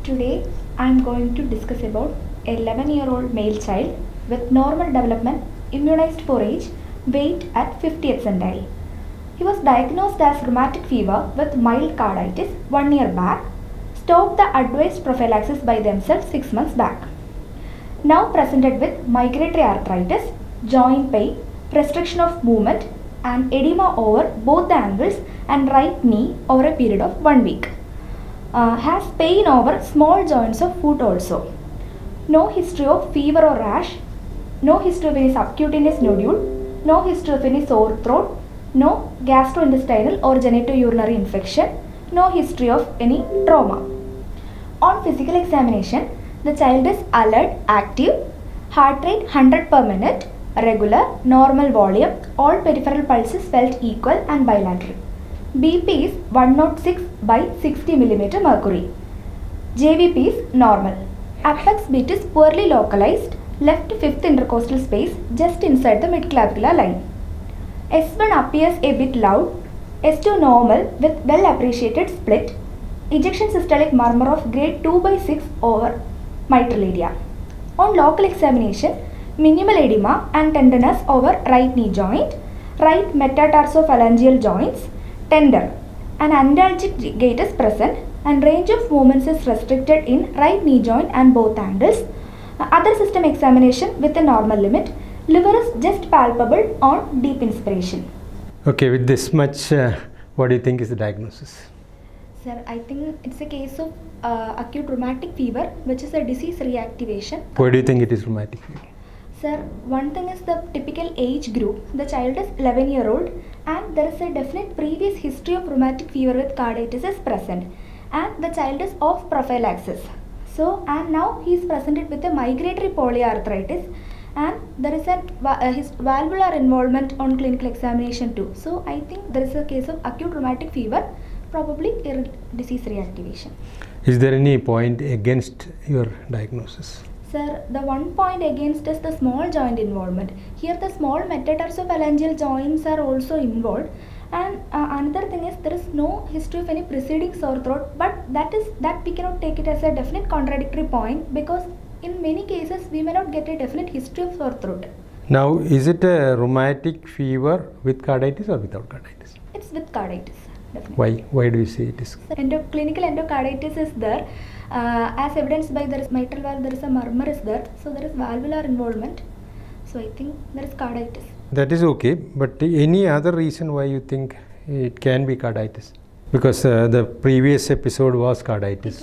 Today I am going to discuss about a 11-year-old male child with normal development, immunized for age, weight at 50th centile. He was diagnosed as rheumatic fever with mild carditis 1 year back, stopped the advised prophylaxis by themselves 6 months back. Now presented with migratory arthritis, joint pain, restriction of movement and edema over both the ankles and right knee over a period of 1 week. Has pain over small joints of foot also. No history of fever or rash, no history of any subcutaneous nodule, no history of any sore throat, no gastrointestinal or genitourinary infection, no history of any trauma. On physical examination, the child is alert, active, heart rate 100 per minute, regular, normal volume, all peripheral pulses felt equal and bilateral. BP is 106 by 60 mm mercury. JVP is normal. Apex beat is poorly localized, left fifth intercostal space just inside the midclavicular line. S1 appears a bit loud, S2 normal with well appreciated split, ejection systolic murmur of grade 2 by 6 over mitral area. On local examination, minimal edema and tenderness over right knee joint, right metatarsophalangeal joints, tender. An analgic gait is present and range of movements is restricted in right knee joint and both ankles. Other system examination with a normal limit. Liver is just palpable on deep inspiration. Okay, with this much, what do you think is the diagnosis? Sir, I think it's a case of acute rheumatic fever, which is a disease reactivation. Why do you think it is rheumatic fever? Sir, one thing is the typical age group. The child is 11-year-old and there is a definite previous history of rheumatic fever with carditis is present and the child is off prophylaxis. So, and now he is presented with a migratory polyarthritis and there is his valvular involvement on clinical examination too. So, I think there is a case of acute rheumatic fever, probably disease reactivation. Is there any point against your diagnosis? Sir, the one point against is the small joint involvement. Here the small metatarsophalangeal joints are also involved and another thing is there is no history of any preceding sore throat, but that we cannot take it as a definite contradictory point because in many cases we may not get a definite history of sore throat. Now, is it a rheumatic fever with carditis or without carditis? It's with carditis. Definitely. Why do you say it is? Clinical endocarditis is there. As evidenced by there is mitral valve, there is a murmur is there. So there is valvular involvement. So I think there is carditis. That is okay, but any other reason why you think it can be carditis? Because the previous episode was carditis.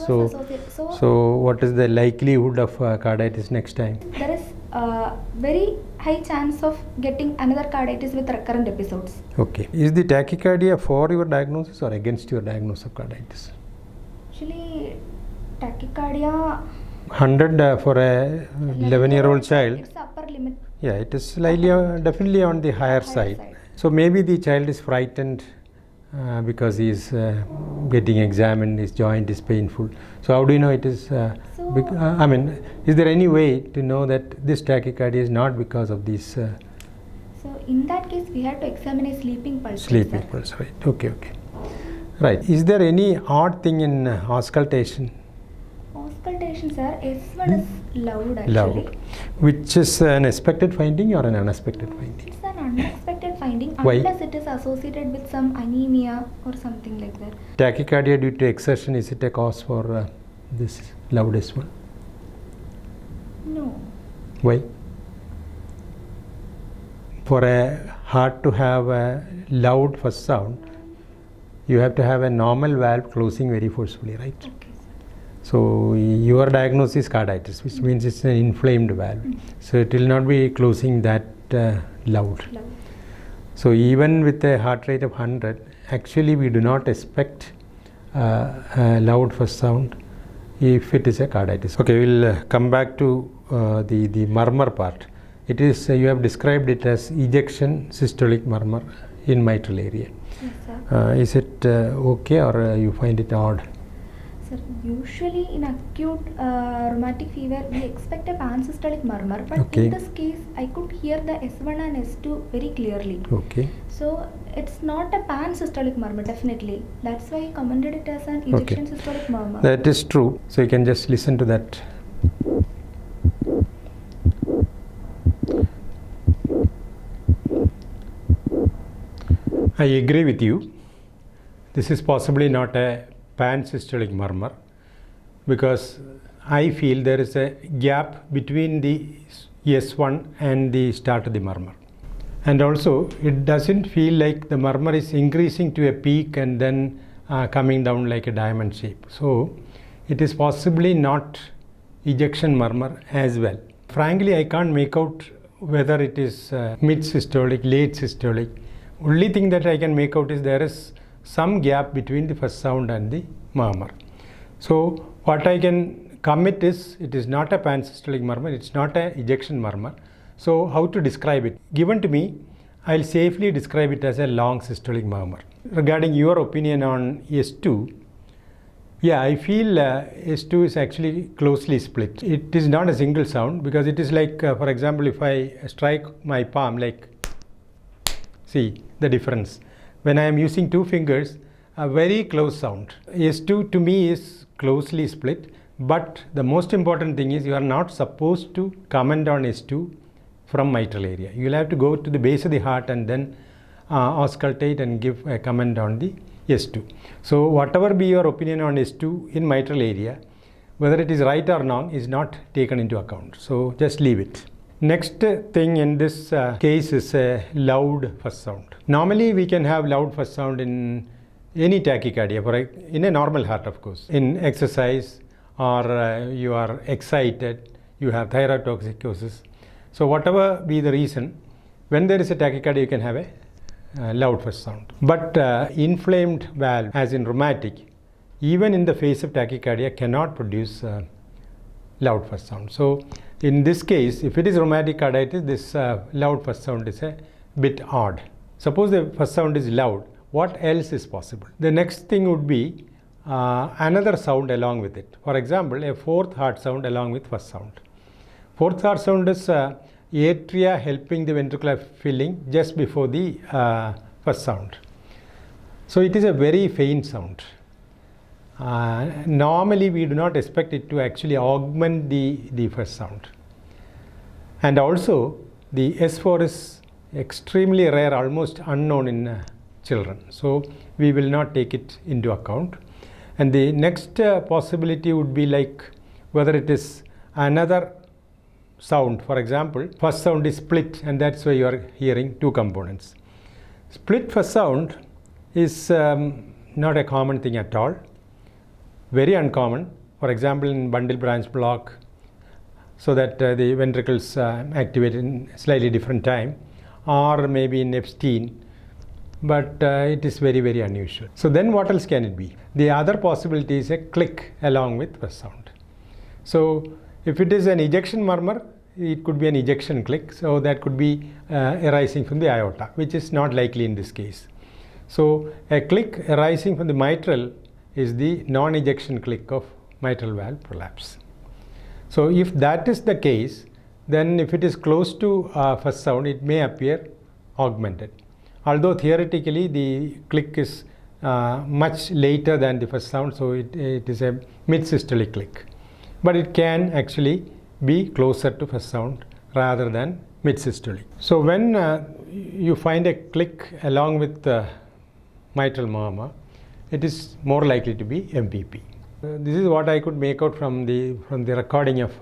So what is the likelihood of carditis next time? There is very high chance of getting another carditis with recurrent episodes. Okay. Is the tachycardia for your diagnosis or against your diagnosis of carditis? Actually, tachycardia 100 for a 11-year-old child. It's upper limit. Yeah, it is slightly definitely on the higher side. So maybe the child is frightened because he is getting examined, his joint is painful. So how do you know it is? I mean, is there any way to know that this tachycardia is not because of these? So in that case, we have to examine a sleeping pulse. Sleeping pulse, right? Okay. Right. Is there any odd thing in auscultation? Auscultation, sir. S1 is loud actually. Loud. Which is an expected finding or an unexpected finding? It's an unexpected finding. Why? Unless it is associated with some anemia or something like that. Tachycardia due to exertion, is it a cause for this loudest one? No. Why? For a heart to have a loud first sound, you have to have a normal valve closing very forcefully, right? Okay, sir. So your diagnosis is carditis, which means it's an inflamed valve. So it will not be closing that loud. So even with a heart rate of 100, actually we do not expect a loud first sound if it is a carditis. Okay, we'll come back to the murmur part. It is you have described it as ejection systolic murmur in mitral area. Yes, sir. Is it okay or you find it odd? Sir, usually in acute rheumatic fever, we expect a pansystolic murmur, but Okay. in this case, I could hear the S1 and S2 very clearly. Okay. So it's not a pansystolic murmur, definitely. That's why I commented it as an ejection systolic murmur. That is true. So you can just listen to that. I agree with you. This is possibly not a pansystolic murmur because I feel there is a gap between the S1 and the start of the murmur. And also, it doesn't feel like the murmur is increasing to a peak and then coming down like a diamond shape. So, it is possibly not ejection murmur as well. Frankly, I can't make out whether it is mid-systolic, late systolic. Only thing that I can make out is there is some gap between the first sound and the murmur. So, what I can commit is it is not a pansystolic murmur, it's not a ejection murmur. So, how to describe it? Given to me, I'll safely describe it as a long systolic murmur. Regarding your opinion on S2, yeah, I feel S2 is actually closely split. It is not a single sound because it is like, for example, if I strike my palm, like, see the difference. When I am using two fingers, a very close sound. S2 to me is closely split, but the most important thing is you are not supposed to comment on S2 from mitral area. You will have to go to the base of the heart and then auscultate and give a comment on the S2. So whatever be your opinion on S2 in mitral area, whether it is right or wrong is not taken into account. So just leave it. Next thing in this case is a loud first sound. Normally we can have loud first sound in any tachycardia, in a normal heart of course. In exercise or you are excited, you have thyrotoxicosis. So whatever be the reason, when there is a tachycardia you can have a loud first sound. But inflamed valve, as in rheumatic, even in the face of tachycardia cannot produce loud first sound. So in this case, if it is rheumatic carditis, this loud first sound is a bit odd. Suppose the first sound is loud, what else is possible? The next thing would be another sound along with it. For example, a fourth heart sound along with first sound. Fourth heart sound is atria helping the ventricular filling just before the first sound. So it is a very faint sound. Normally we do not expect it to actually augment the first sound. And also the S4 is extremely rare, almost unknown in children. So we will not take it into account. And the next possibility would be like whether it is another sound. For example, first sound is split and that's why you are hearing two components. Split first sound is not a common thing at all. Very uncommon. For example, in bundle branch block, so that the ventricles activate in slightly different time, or maybe in Epstein, but it is very, very unusual. So then what else can it be? The other possibility is a click along with first sound. So if it is an ejection murmur, it could be an ejection click, so that could be arising from the aorta, which is not likely in this case. So a click arising from the mitral is the non-ejection click of mitral valve prolapse. So if that is the case, then if it is close to first sound, it may appear augmented. Although theoretically the click is much later than the first sound, so it is a mid-systolic click. But it can actually be closer to first sound rather than mid-systolic. So when you find a click along with the mitral murmur, it is more likely to be MPP. This is what I could make out from the recording of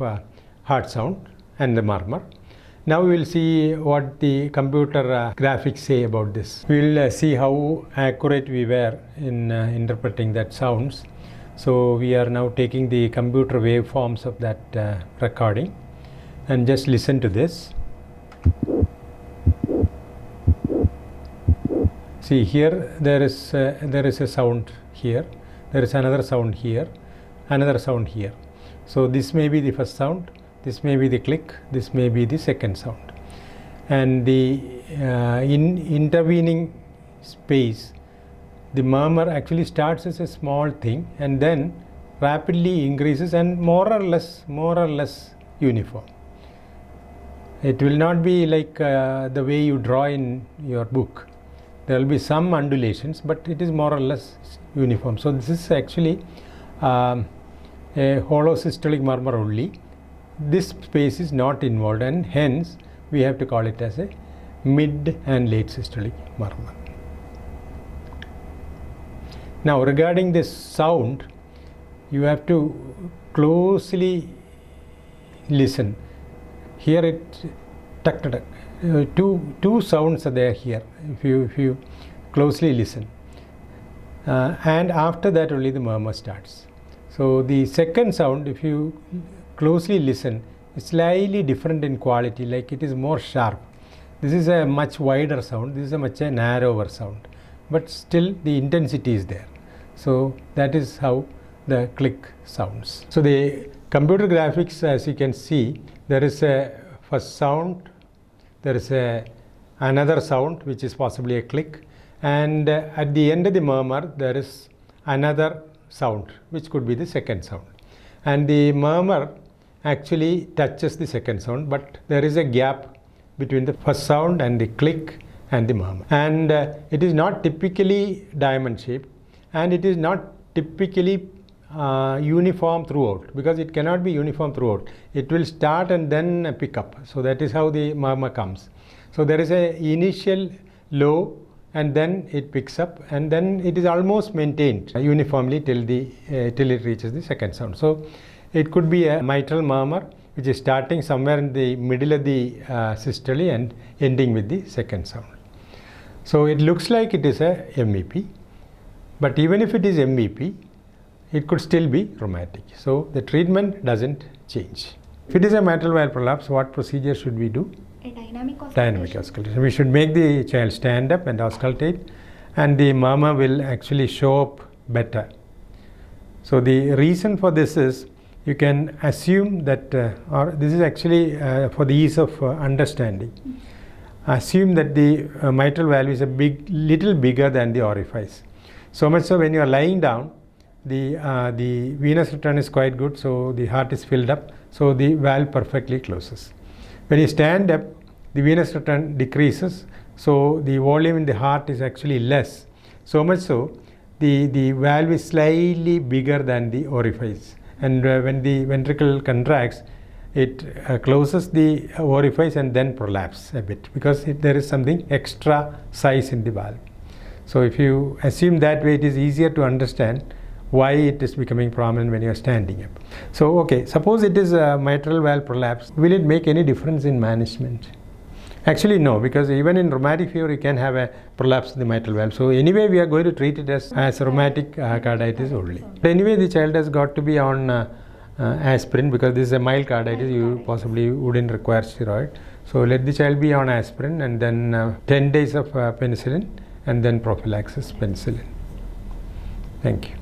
heart sound and the murmur. Now we will see what the computer graphics say about this. We will see how accurate we were in interpreting that sounds. So we are now taking the computer waveforms of that recording and just listen to this. See here there is a sound here, there is another sound here, another sound here. So this may be the first sound, this may be the click, this may be the second sound. And the intervening space, the murmur actually starts as a small thing and then rapidly increases and more or less uniform. It will not be like the way you draw in your book. There will be some undulations, but it is more or less uniform. So this is actually a hollow systolic murmur only. This space is not involved, and hence we have to call it as a mid and late systolic murmur. Now regarding this sound, you have to closely listen. Here it tuck, two sounds are there here if you closely listen, and after that only the murmur starts. So the second sound, if you closely listen, is slightly different in quality, like it is more sharp. This is a much wider sound, this is a much narrower sound, but still the intensity is there. So that is how the click sounds. So the computer graphics, as you can see, there is a first sound, there is another sound which is possibly a click, and at the end of the murmur there is another sound which could be the second sound, and the murmur actually touches the second sound, but there is a gap between the first sound and the click and the murmur, and it is not typically diamond shaped, and it is not typically uniform throughout, because it cannot be uniform throughout. It will start and then pick up. So that is how the murmur comes. So there is a initial low, and then it picks up, and then it is almost maintained uniformly till it reaches the second sound. So it could be a mitral murmur which is starting somewhere in the middle of the systole and ending with the second sound. So it looks like it is a MEP, but even if it is MEP, it could still be rheumatic. So the treatment doesn't change. If it is a mitral valve prolapse, what procedure should we do? A dynamic auscultation. Dynamic auscultation. We should make the child stand up and auscultate, and the murmur will actually show up better. So the reason for this is, you can assume that, or this is actually for the ease of understanding, assume that the mitral valve is little bigger than the orifice. So much so when you are lying down, the venous return is quite good, so the heart is filled up, so the valve perfectly closes. When you stand up, the venous return decreases, so the volume in the heart is actually less. So much so, the valve is slightly bigger than the orifice, and when the ventricle contracts, it closes the orifice and then prolapses a bit, because there is something extra size in the valve. So if you assume that way, it is easier to understand why it is becoming prominent when you are standing up. So okay, suppose it is a mitral valve prolapse, will it make any difference in management? Actually no, because even in rheumatic fever you can have a prolapse of the mitral valve. So anyway we are going to treat it as rheumatic carditis only. But anyway the child has got to be on aspirin, because this is a mild carditis, you possibly wouldn't require steroid. So let the child be on aspirin, and then 10 days of penicillin, and then prophylaxis penicillin. Thank you.